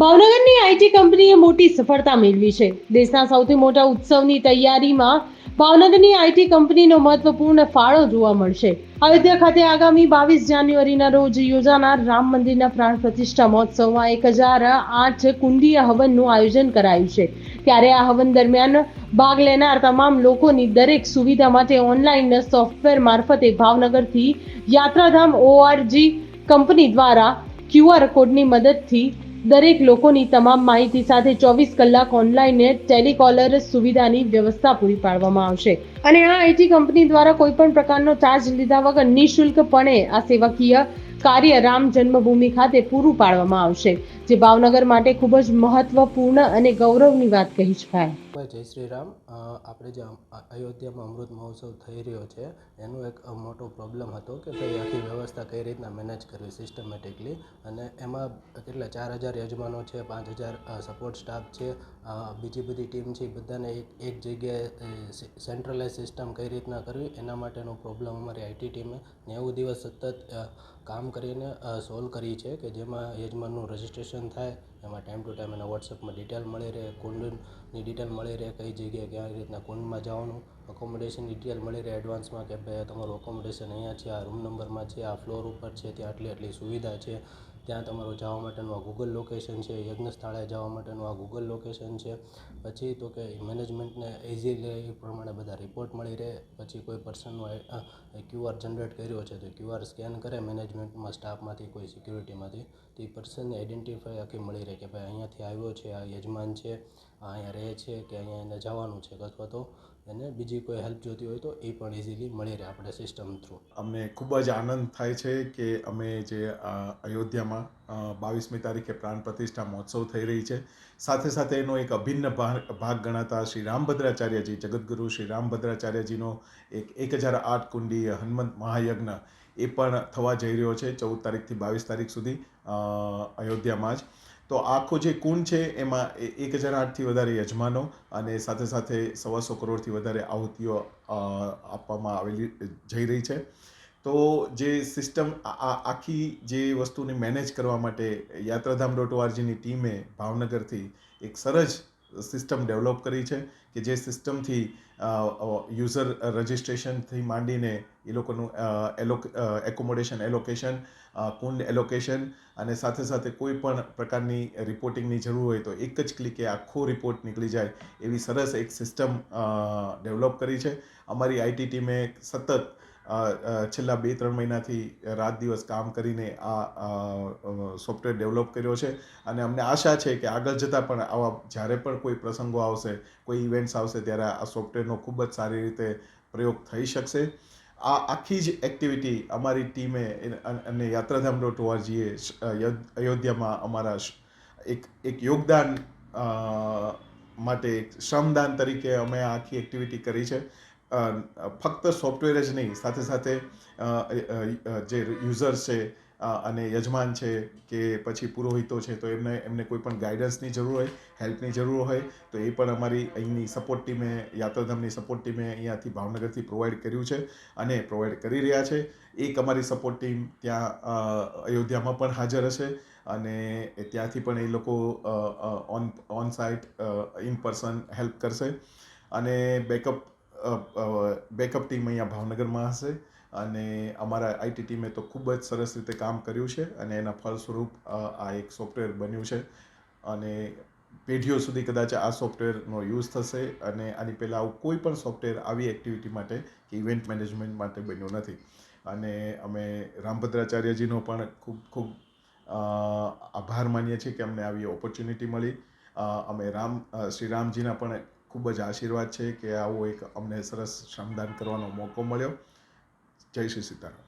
ભાવનગરની આઈટી કંપનીએ મોટી સફળતા મેળવી છે. દેશના સૌથી મોટા ઉત્સવની તૈયારીમાં ભાવનગરની આઈટી કંપનીનો મહત્વપૂર્ણ ફાળો જોવા મળશે. અયોધ્યા ખાતે આગામી 22 જાન્યુઆરીના રોજ યોજાનાર રામ મંદિરના પ્રાણ પ્રતિષ્ઠા મહોત્સવમાં 1008 કુંડીય હવનનું આયોજન કરાયું છે. ત્યારે આ હવન દરમિયાન ભાગ લેનાર તમામ લોકોની દરેક સુવિધા માટે ઓનલાઈન સોફ્ટવેર મારફતે ભાવનગરથી યાત્રાધામ ORG કંપની દ્વારા QR કોડની મદદથી દરેક લોકોની તમામ માહિતી સાથે 24 કલાક ઓનલાઈન ટેલિકોલર સુવિધાની વ્યવસ્થા પૂરી પાડવામાં આવશે. અને આ આઈટી કંપની દ્વારા કોઈ પણ પ્રકારનો ચાર્જ લીધા વગર નિઃશુલ્કપણે આ સેવાકીય કાર્ય રામ જન્મભૂમિ ખાતે પૂરું પાડવામાં આવશે, જે ભાવનગર માટે ખૂબ જ મહત્વપૂર્ણ અને ગૌરવની વાત કહી શકાય. જય શ્રી રામ. આપણે જે અયોધ્યામાં અમૃત મહોત્સવ થઈ રહ્યો છે એનો એક મોટો પ્રોબ્લેમ હતો કે ભાઈ આખી વ્યવસ્થા કઈ રીતના મેનેજ કરવી સિસ્ટમેટિકલી, અને એમાં કેટલા 4000 યજમાનો છે, 5000 સપોર્ટ સ્ટાફ છે, બીજી બધી ટીમ છે, બધાને એક જગ્યાએ સેન્ટ્રલાઇઝ સિસ્ટમ કઈ રીતના કરવી એના માટેનો પ્રોબ્લેમ અમારી આઈટી ટીમે 90 દિવસ સતત કામ કરીને સોલ્વ કરી છે. કે જેમાં યજમાનનું રજિસ્ટ્રેશન થાય, એમાં ટાઈમ ટુ ટાઈમ એના વોટ્સઅપમાં ડિટેલ મળી રહે, કુંડની ડિટેલ મળી રહે, કઈ જગ્યાએ કઈ રીતના કુંડમાં જવાનું, અકોમોડેશનની ડિટેલ મળી રહે એડવાન્સમાં કે ભાઈ તમારું અકોમોડેશન અહીંયા છે, આ રૂમ નંબરમાં છે, આ ફ્લોર ઉપર છે, ત્યાં આટલી સુવિધા છે, ત્યાં તમારું જવા માટેનું આ ગૂગલ લોકેશન છે, યજ્ઞસ્થળે જવા માટેનું આ ગૂગલ લોકેશન છે. પછી તો કે મેનેજમેન્ટને ઇઝીલી એ પ્રમાણે બધા રિપોર્ટ મળી રહે. પછી કોઈ પર્સનનો QR જનરેટ કર્યો છે તો QR સ્કેન કરે મેનેજમેન્ટમાં સ્ટાફમાંથી, કોઈ સિક્યુરિટીમાંથી, તો એ પર્સનને આઈડેન્ટિફાઈ આખી મળી રહે કે ભાઈ અહીંયાથી આવ્યો છે, આ યજમાન છે, અહીંયા રહે છે કે અહીંયા એને જવાનું છે, અથવા તો એને બીજી કોઈ હેલ્પ જોતી હોય તો એ પણ ઇઝીલી મળી રહે આપણે સિસ્ટમ થ્રુ. અમને ખૂબ જ આનંદ થાય છે કે અમે જે અયોધ્યામાં 22મી તારીખે પ્રાણ પ્રતિષ્ઠા મહોત્સવ થઈ રહી છે, સાથે સાથે એનો એક અભિન્ન ભાગ ગણાતા શ્રી રામભદ્રાચાર્યજી, જગતગુરુ શ્રી રામભદ્રાચાર્યજીનો એક 1008 કુંડી હનુમંત મહાયજ્ઞ એ પણ થવા જઈ રહ્યો છે 14 તારીખથી 22 તારીખ સુધી અયોધ્યામાં જ. તો આખો જે કુંડ છે એમાં 1008થી વધારે યજમાનો અને સાથે સાથે 125 કરોડથી વધારે આહુતિઓ આપવામાં આવેલી જઈ રહી છે. તો જે સિસ્ટમ આખી જે વસ્તુને મેનેજ કરવા માટે યાત્રાધામ.orgની ટીમે ભાવનગરથી એક સરસ સિસ્ટમ ડેવલપ કરી છે કે જે સિસ્ટમથી યુઝર રજિસ્ટ્રેશનથી માંડીને એ લોકોનું એકોમોડેશન એલોકેશન, કુંડ એલોકેશન અને સાથે સાથે કોઈ પણ પ્રકારની રિપોર્ટિંગની જરૂર હોય તો એક જ ક્લિકે આખો રિપોર્ટ નીકળી જાય એવી સરસ એક સિસ્ટમ ડેવલપ કરી છે. અમારી આઈટી ટીમે સતત છેલ્લા 2-3 મહિનાથી રાત દિવસ કામ કરીને આ સોફ્ટવેર ડેવલપ કર્યો છે અને અમને આશા છે કે આગળ જતાં પણ આવા જ્યારે પણ કોઈ પ્રસંગો આવશે, કોઈ ઇવેન્ટ્સ આવશે ત્યારે આ સોફ્ટવેરનો ખૂબ જ સારી રીતે પ્રયોગ થઈ શકશે. આ આખી જ એક્ટિવિટી અમારી ટીમે અને યાત્રાધામ.orgએ અયોધ્યામાં અમારા એક યોગદાન માટે એક શ્રમદાન તરીકે અમે આ આખી એક્ટિવિટી કરી છે. ફક્ત સોફ્ટવેર જ નહીં, સાથે સાથે જે યુઝર્સ છે અને યજમાન છે કે પછી પુરોહિતો છે, તો એમને કોઈ પણ ગાઈડન્સની જરૂર હોય, હેલ્પની જરૂર હોય તો એ પણ અમારી અહીંની સપોર્ટ ટીમે, યાત્રાધામની સપોર્ટ ટીમે અહીંયાથી ભાવનગરથી પ્રોવાઈડ કર્યું છે અને પ્રોવાઈડ કરી રહ્યા છે. એક અમારી સપોર્ટ ટીમ ત્યાં અયોધ્યામાં પણ હાજર હશે અને ત્યાંથી પણ એ લોકો on site in person help કરશે અને બેકઅપ ટીમ અહીંયા ભાવનગરમાં હશે. અને અમારા આઈટી ટીમે તો ખૂબ જ સરસ રીતે કામ કર્યું છે અને એના ફળસ્વરૂપ આ એક સોફ્ટવેર બન્યું છે અને પેઢીઓ સુધી કદાચ આ સોફ્ટવેરનો યુઝ થશે અને આની પહેલાં આવું કોઈ પણ સોફ્ટવેર આવી એક્ટિવિટી માટે કે ઇવેન્ટ મેનેજમેન્ટ માટે બન્યું નથી. અને અમે રામભદ્રાચાર્યજીનો પણ ખૂબ ખૂબ આભાર માનીએ છીએ કે અમને આવી ઓપોર્ચ્યુનિટી મળી. અમે શ્રી રામજીના પણ ખૂબ જ આશીર્વાદ છે કે આવો એક અમને સરસ શ્રમદાન કરવાનો મોકો મળ્યો. જય શ્રી સીતારામ.